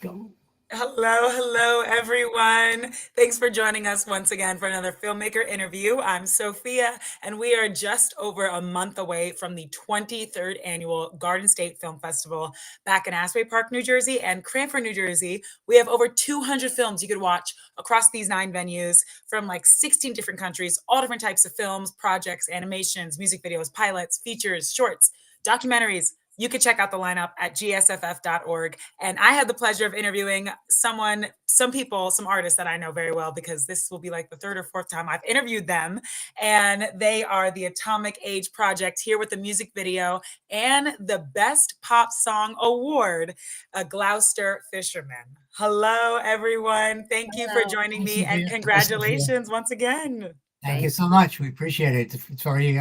Go. Hello, everyone. Thanks for joining us once again for another Filmmaker interview. I'm Sophia, and we are just over a month away from the 23rd annual Garden State Film Festival back in Asbury Park, New Jersey, and Cranford, New Jersey. We have over 200 films you could watch across these 9 venues from like 16 different countries, all different types of films, projects, animations, music videos, pilots, features, shorts, documentaries. You could check out the lineup at gsff.org. And I had the pleasure of interviewing some people, some artists that I know very well, because this will be like the third or fourth time I've interviewed them. And they are the Atomic Age Project, here with the music video and the Best Pop Song Award, a Gloucester Fisherman. Hello, everyone. Thank you for Hello. joining Hi, me, and Sophia. Hi, Sophia. congratulations once again. Thank you Thank so you. much. We appreciate it. It's very,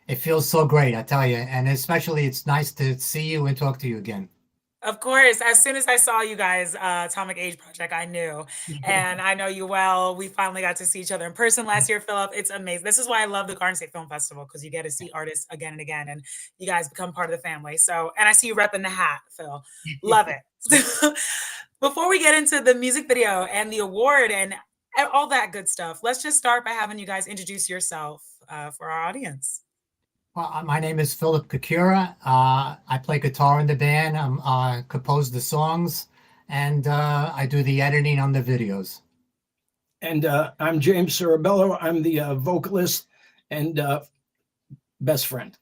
it feels so great, I tell you. And especially, it's nice to see you and talk to you again. Of course, as soon as I saw you guys, Atomic Age Project, I knew. And I know you well. We finally got to see each other in person last year, Philip. It's amazing. This is why I love the Garden State Film Festival, because you get to see artists again and again, and you guys become part of the family. So, and I see you repping the hat, Phil. Love it. Before we get into the music video and the award and all that good stuff, let's just start by having you guys introduce yourself for our audience. Well, my name is Philip Kakura. I play guitar in the band. I compose the songs, and I do the editing on the videos. And I'm James Sarabello. I'm the vocalist and best friend.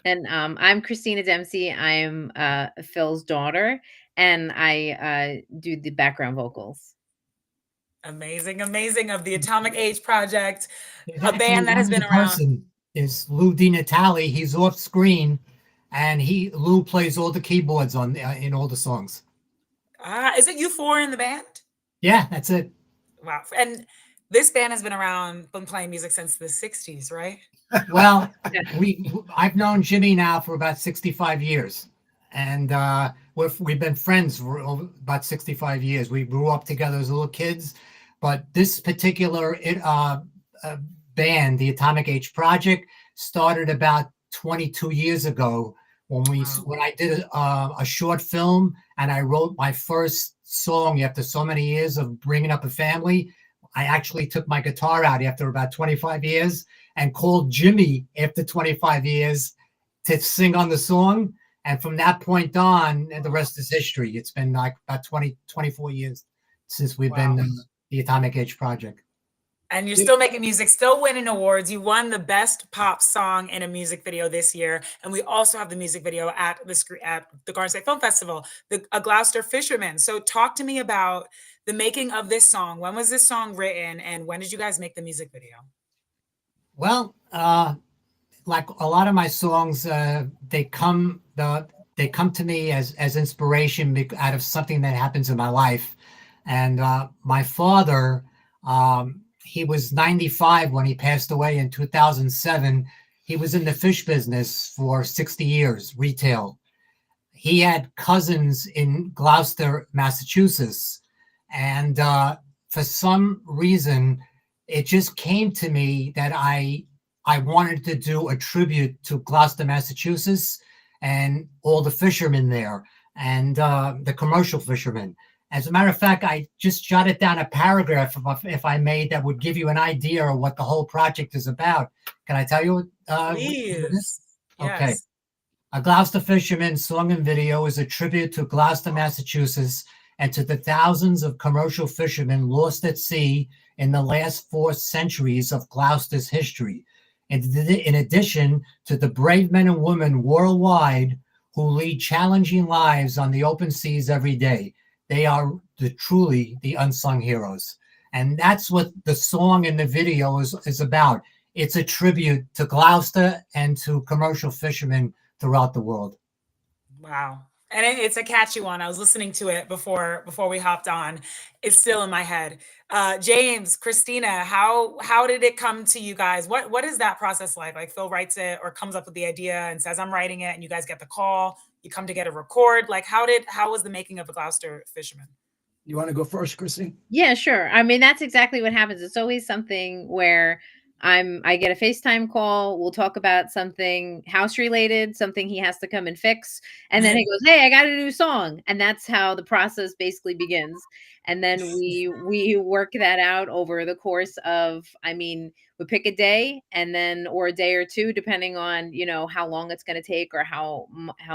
And I'm Christina Dempsey. I'm Phil's daughter, and I do the background vocals. Amazing, amazing, of the Atomic Age Project, There's a actually band that has one been around. person is Lou DiNatale. He's off screen, and Lou plays all the keyboards on in all the songs. Is it you four in the band? Yeah, that's it. Wow. And this band has been around, been playing music since the 60s, right? Well, Yeah. I've known Jimmy now for about 65 years, and we've been friends for about 65 years. We grew up together as little kids, but this particular band, the Atomic Age Project, started about 22 years ago when I did a short film and I wrote my first song after so many years of bringing up a family. I actually took my guitar out after about 25 years and called Jimmy after 25 years to sing on the song. And from that point on, the rest is history. It's been like about 24 years since we've been the Atomic Age Project. And you're still making music, still winning awards. You won the Best Pop Song in a Music Video this year. And we also have the music video at the Garden State Film Festival, a Gloucester Fisherman. So talk to me about the making of this song. When was this song written, and when did you guys make the music video? Well, like a lot of my songs, they come to me as inspiration out of something that happens in my life. And my father, he was 95 when he passed away in 2007. He was in the fish business for 60 years, retail. He had cousins in Gloucester, Massachusetts. And for some reason, it just came to me that I wanted to do a tribute to Gloucester, Massachusetts, and all the fishermen there, and the commercial fishermen. As a matter of fact, I just jotted down a paragraph, if I may, that would give you an idea of what the whole project is about. Can I tell you? Please. Okay. Yes. A Gloucester Fisherman song and video is a tribute to Gloucester, Massachusetts, and to the thousands of commercial fishermen lost at sea in the last 4 centuries of Gloucester's history. In addition to the brave men and women worldwide who lead challenging lives on the open seas every day. They are truly the unsung heroes. And that's what the song and the video is about. It's a tribute to Gloucester and to commercial fishermen throughout the world. Wow. And it's a catchy one. I was listening to it before we hopped on. It's still in my head. James, Christina, how did it come to you guys? What is that process like? Like, Phil writes it or comes up with the idea and says, I'm writing it, and you guys get the call, you come to get a record. Like, how was the making of a Gloucester Fisherman? You want to go first, Christine? Yeah, sure. I mean, that's exactly what happens. It's always something where I get a FaceTime call. We'll talk about something house related, something he has to come and fix. And then he goes, "Hey, I got a new song." And that's how the process basically begins. And then we work that out over the course of, I mean, we pick a day and then, or a day or two, depending on, you know, how long it's going to take or how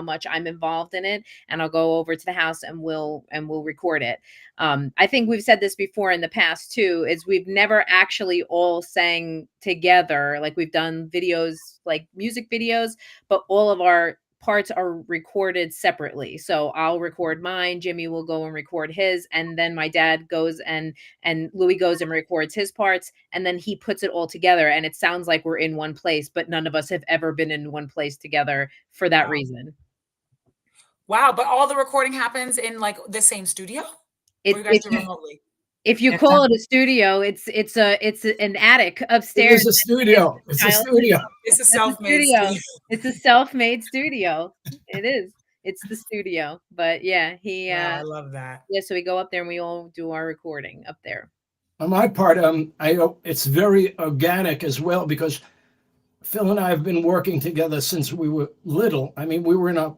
much I'm involved in it. And I'll go over to the house and we'll record it. I think we've said this before in the past too, is we've never actually all sang together. Like we've done videos, like music videos, but all of our parts are recorded separately. So I'll record mine, Jimmy will go and record his, and then my dad goes and Louis goes and records his parts, and then he puts it all together and it sounds like we're in one place, but none of us have ever been in one place together for that reason. Wow, but all the recording happens in like the same studio? Or you guys do remotely? If you call it a studio, it's an attic upstairs. It's a studio. It's a studio. It's a self-made studio. It's a self-made studio. It is. It's the studio. But yeah, Wow, I love that. Yeah, so we go up there and we all do our recording up there. On my part, it's very organic as well, because Phil and I have been working together since we were little. I mean, we were in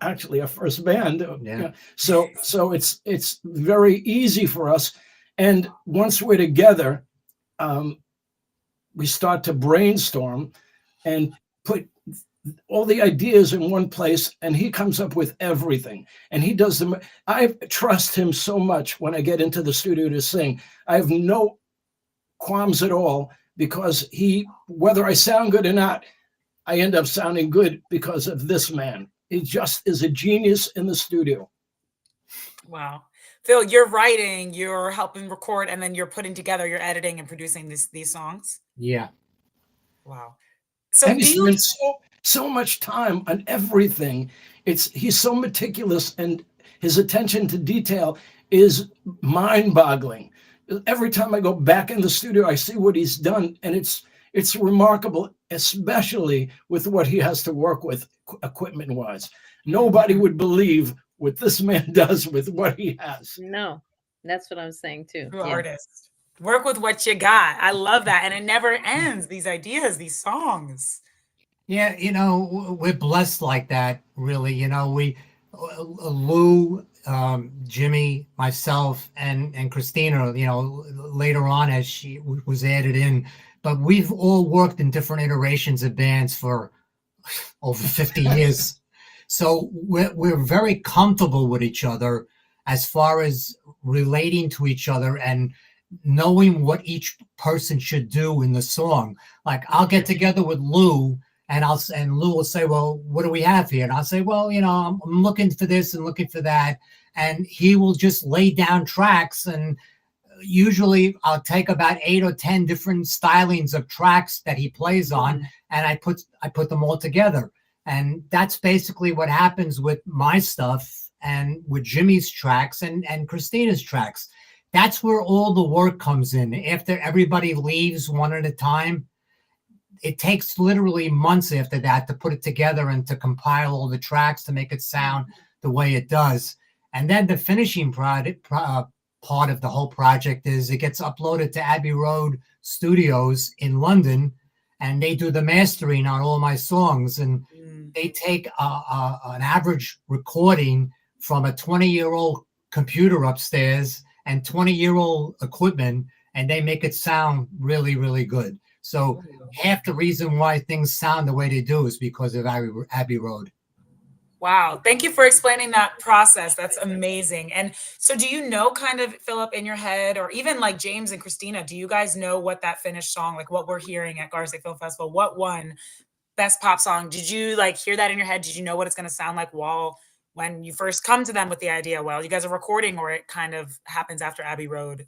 actually our first band. Yeah. So it's very easy for us. And once we're together, we start to brainstorm and put all the ideas in one place, and he comes up with everything. And he does them. I trust him so much when I get into the studio to sing. I have no qualms at all, because whether I sound good or not, I end up sounding good because of this man. He just is a genius in the studio. Wow. Phil, you're writing, you're helping record, and then you're putting together, you're editing and producing these songs? Yeah. Wow. So and he spends so much time on everything. He's so meticulous, and his attention to detail is mind-boggling. Every time I go back in the studio, I see what he's done, and it's remarkable, especially with what he has to work with equipment-wise. Nobody would believe what this man does with what he has. No, that's what I'm saying too. True artist. Work with what you got. I love that. And it never ends, these ideas, these songs. Yeah, you know, we're blessed like that, really. You know, Lou, Jimmy, myself, and Christina, you know, later on as she was added in. But we've all worked in different iterations of bands for over 50 years. So we're very comfortable with each other as far as relating to each other and knowing what each person should do in the song. Like I'll get together with Lou and Lou will say, "Well, what do we have here?" And I'll say, "Well, you know, I'm looking for this and looking for that." And he will just lay down tracks, and usually I'll take about 8 or 10 different stylings of tracks that he plays on, and I put them all together. And that's basically what happens with my stuff and with Jimmy's tracks and Christina's tracks. That's where all the work comes in. After everybody leaves one at a time, it takes literally months after that to put it together and to compile all the tracks to make it sound the way it does. And then the finishing part of the whole project is it gets uploaded to Abbey Road Studios in London, and they do the mastering on all my songs. And they take an average recording from a 20-year-old computer upstairs and 20-year-old equipment, and they make it sound really, really good. So half the reason why things sound the way they do is because of Abbey Road. Wow. Thank you for explaining that process. That's amazing. And so do you know, kind of, Philip, in your head, or even like James and Christina, do you guys know what that finished song, like what we're hearing at Garza Film Festival, what won Best Pop Song? Did you like hear that in your head? Did you know what it's going to sound like when you first come to them with the idea? Well, you guys are recording, or it kind of happens after Abbey Road,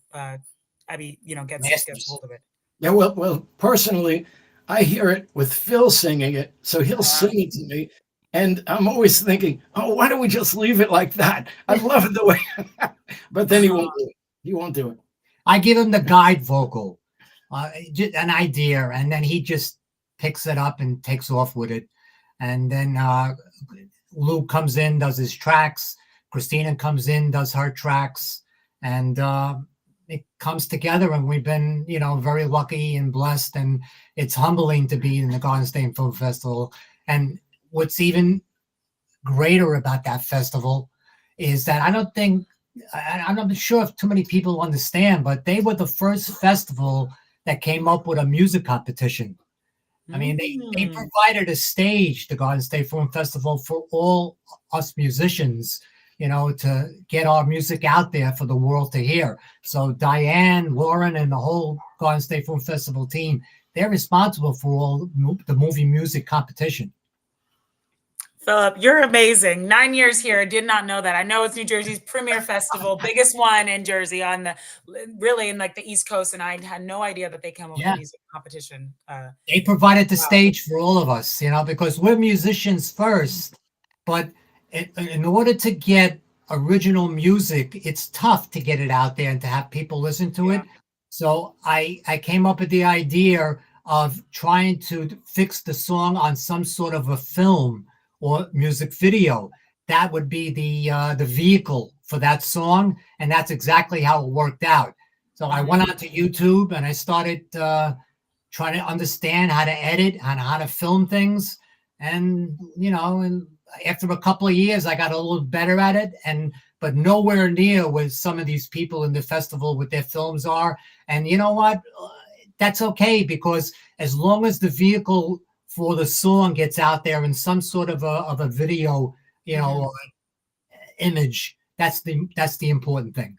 Abbey, you know, gets hold of it. Yeah, well, personally, I hear it with Phil singing it, so he'll sing it to me, and I'm always thinking, "Oh, why don't we just leave it like that? I love it the way." But then he won't do it. He won't do it. I give him the guide vocal, an idea, and then he just picks it up and takes off with it. And then Lou comes in, does his tracks. Christina comes in, does her tracks, and it comes together, and we've been, very lucky and blessed, and it's humbling to be in the Garden State Film Festival. And what's even greater about that festival is that I'm not sure if too many people understand, but they were the first festival that came up with a music competition. I mean, they provided a stage, the Garden State Film Festival, for all us musicians, to get our music out there for the world to hear. So Diane, Lauren, and the whole Garden State Film Festival team, they're responsible for all the movie music competition. Philip, you're amazing. 9 years here. I did not know that. I know it's New Jersey's premier festival, biggest one in Jersey really in like the East Coast. And I had no idea that they came up with a music competition. They provided the stage for all of us, because we're musicians first, but in order to get original music, it's tough to get it out there and to have people listen to it. So I came up with the idea of trying to fix the song on some sort of a film or music video. That would be the vehicle for that song, and that's exactly how it worked out. So I went onto YouTube and I started trying to understand how to edit and how to film things, and and after a couple of years, I got a little better at it, but nowhere near where some of these people in the festival with their films are. And you know what? That's okay, because as long as the vehicle for the song gets out there in some sort of a video, image, that's the important thing.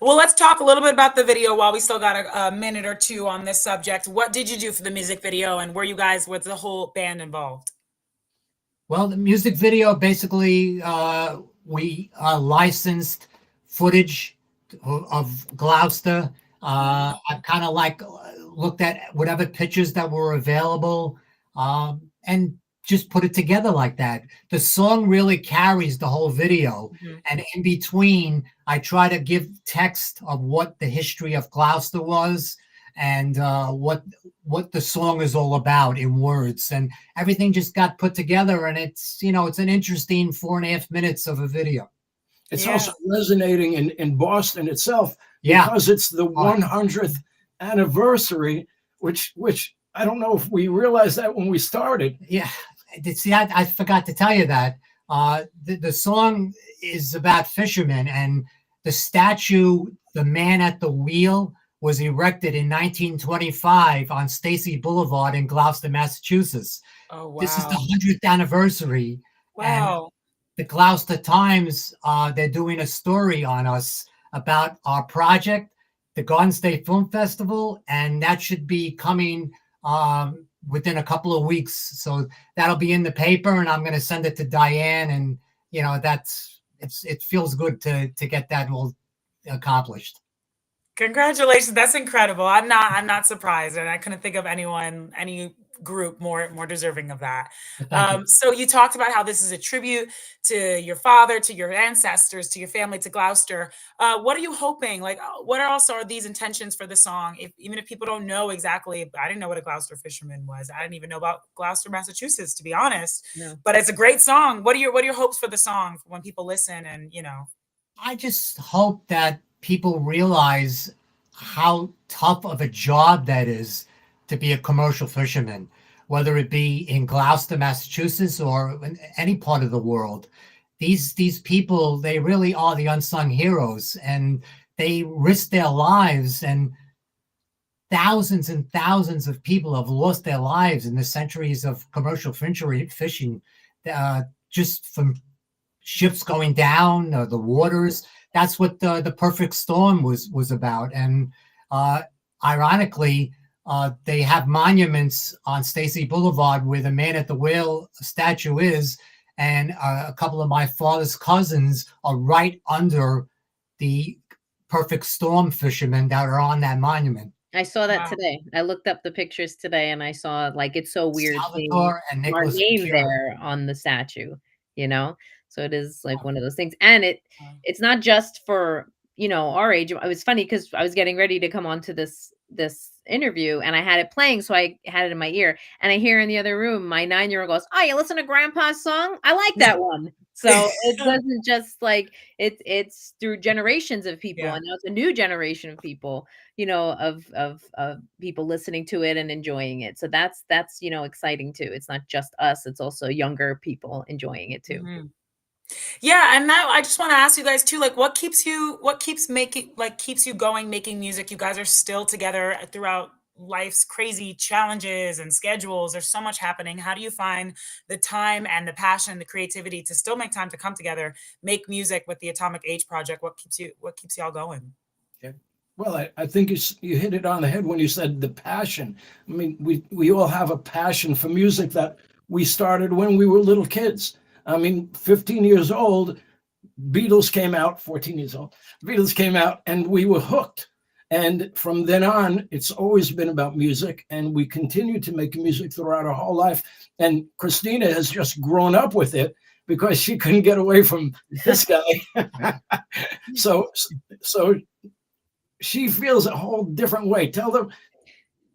Well, let's talk a little bit about the video while we still got a minute or two on this subject. What did you do for the music video, and was the whole band involved? Well, the music video, basically, we licensed footage of Gloucester. I kind of looked at whatever pictures that were available, and just put it together like that. The song really carries the whole video. And in between, I try to give text of what the history of Gloucester was, and what the song is all about in words, and everything just got put together, and it's an interesting 4.5 minutes of a video. It's also resonating in Boston itself, because it's the 100th anniversary, which I don't know if we realized that when we started. Yeah, see, I forgot to tell you that the song is about Fisherman, and the statue, the man at the wheel, was erected in 1925 on Stacy Boulevard in Gloucester, Massachusetts. Oh, wow. This is the 100th anniversary. Wow. And the Gloucester Times, they're doing a story on us about our project, the Garden State Film Festival, and that should be coming within a couple of weeks. So that'll be in the paper, and I'm going to send it to Diane, and it feels good to get that all accomplished. Congratulations. That's incredible. I'm not surprised. And I couldn't think of any group more deserving of that. So you talked about how this is a tribute to your father, to your ancestors, to your family, to Gloucester. What are you hoping? What else are these intentions for the song? Even if people don't know exactly, I didn't know what a Gloucester fisherman was. I didn't even know about Gloucester, Massachusetts, to be honest. No. But it's a great song. What are your hopes for the song when people listen? And I just hope that people realize how tough of a job that is to be a commercial fisherman, whether it be in Gloucester, Massachusetts, or in any part of the world. These people, they really are the unsung heroes, and they risk their lives, and thousands and thousands of people have lost their lives in the centuries of commercial fishing, just from ships going down, the waters. That's what the Perfect Storm was about. And ironically, they have monuments on Stacy Boulevard where the man at the whale statue is, and a couple of my father's cousins are right under the Perfect Storm fishermen that are on that monument. I saw that today. I looked up the pictures today, and I saw, it's so weird seeing Salvatore and our Nicholas name Pure. there on the statue, So it is one of those things. And it's not just for, our age. It was funny because I was getting ready to come on to this interview, and I had it playing, so I had it in my ear, and I hear in the other room my 9-year-old goes, "Oh, you listen to Grandpa's song? I like that one." So it wasn't just like it's through generations of people, Yeah. and now it's a new generation of people, of people listening to it and enjoying it. So that's exciting too. It's not just us; it's also younger people enjoying it too. Mhm. Yeah, and now I just want to ask you guys too, like what keeps you going making music? You guys are still together throughout life's crazy challenges and schedules. There's so much happening. How do you find the time and the passion, the creativity to still make time to come together, make music with the Atomic Age Project? What keeps y'all going? Yeah. Well, I think you hit it on the head when you said the passion. I mean, we all have a passion for music that we started when we were little kids. I mean, 15 years old, Beatles came out, 14 years old, Beatles came out, and we were hooked. And from then on, it's always been about music, and we continue to make music throughout our whole life. And Christina has just grown up with it because she couldn't get away from this guy. so, so she feels a whole different way. Tell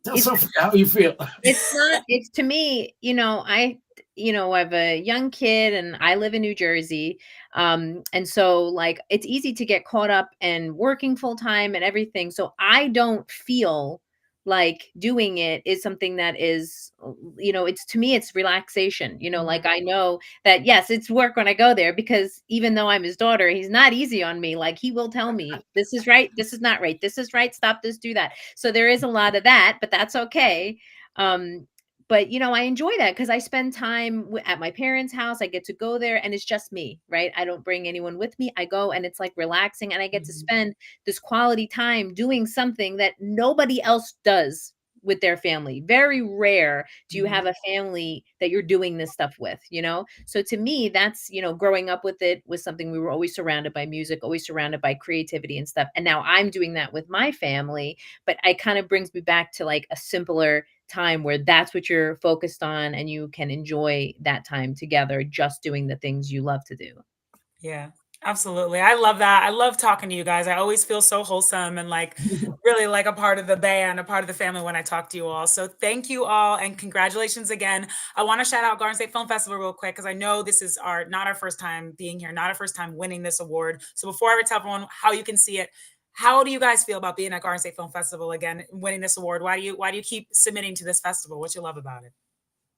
It's Sophie how you feel. it's to me, I have a young kid and I live in New Jersey. And so like it's easy to get caught up and working full time and everything. So I don't feel like doing it is something that is, it's to me, it's relaxation. Like I know that yes, it's work when I go there because even though I'm his daughter, he's not easy on me. Like he will tell me this is right, this is not right, this is right, stop this, do that. So there is a lot of that, but that's okay. But I enjoy that because I spend time at my parents' house. I get to go there and it's just me, right? I don't bring anyone with me. I go and it's like relaxing and I get to spend this quality time doing something that nobody else does with their family. Very rare do you have a family that you're doing this stuff with. So to me, that's, growing up with it was something we were always surrounded by music, always surrounded by creativity and stuff. And now I'm doing that with my family, but it kind of brings me back to like a simpler time where that's what you're focused on and you can enjoy that time together just doing the things you love to do. Yeah, absolutely. I love that. I love talking to you guys. I always feel so wholesome and like really like a part of the band, a part of the family when I talk to you all. So thank you all and congratulations again. I want to shout out Garden State Film Festival real quick because I know this is not our first time being here, not our first time winning this award. So before I tell everyone how you can see it, how do you guys feel about being at Garden State Film Festival again, winning this award? Why do you keep submitting to this festival? What you love about it?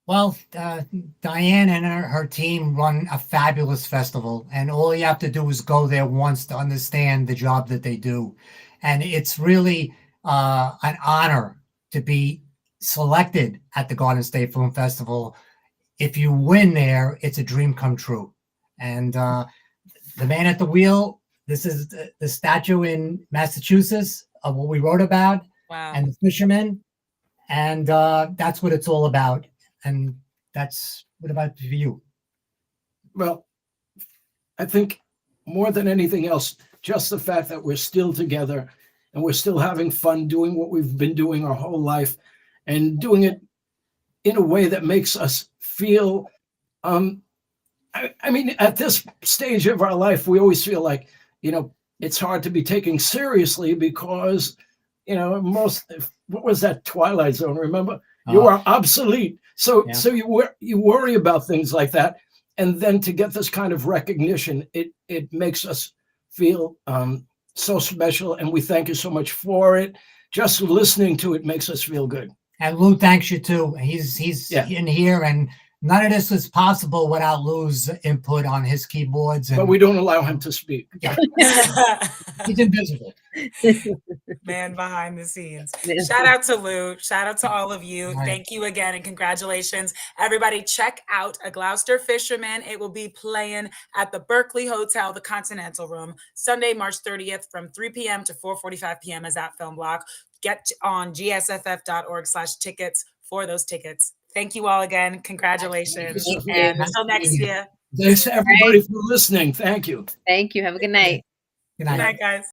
Well, Diane and her team run a fabulous festival, and all you have to do is go there once to understand the job that they do. And it's really an honor to be selected at the Garden State Film Festival. If you win there, it's a dream come true. And the man at the wheel, this is the statue in Massachusetts of what we wrote about. Wow. And the Fisherman. And that's what it's all about. And that's what about for you? Well, I think more than anything else, just the fact that we're still together and we're still having fun doing what we've been doing our whole life and doing it in a way that makes us feel, I mean, at this stage of our life, we always feel like, it's hard to be taken seriously because, what was that Twilight Zone? Remember? You are obsolete. So you worry about things like that. And then to get this kind of recognition, it makes us feel so special. And we thank you so much for it. Just listening to it makes us feel good. And Lou thanks you too. He's in here, and none of this was possible without Lou's input on his keyboards. But we don't allow him to speak. Yeah. He's invisible. Man behind the scenes. Shout out to Lou. Shout out to all of you. Right. Thank you again and congratulations. Everybody check out A Gloucester Fisherman. It will be playing at the Berkeley Hotel, the Continental Room, Sunday, March 30th from 3 p.m. to 4:45 p.m. as that film block. Get on gsff.org/tickets for those tickets. Thank you all again. Congratulations. And until next year. Thanks to everybody for listening. Thank you. Thank you. Have a good night. Good night. Good night, guys.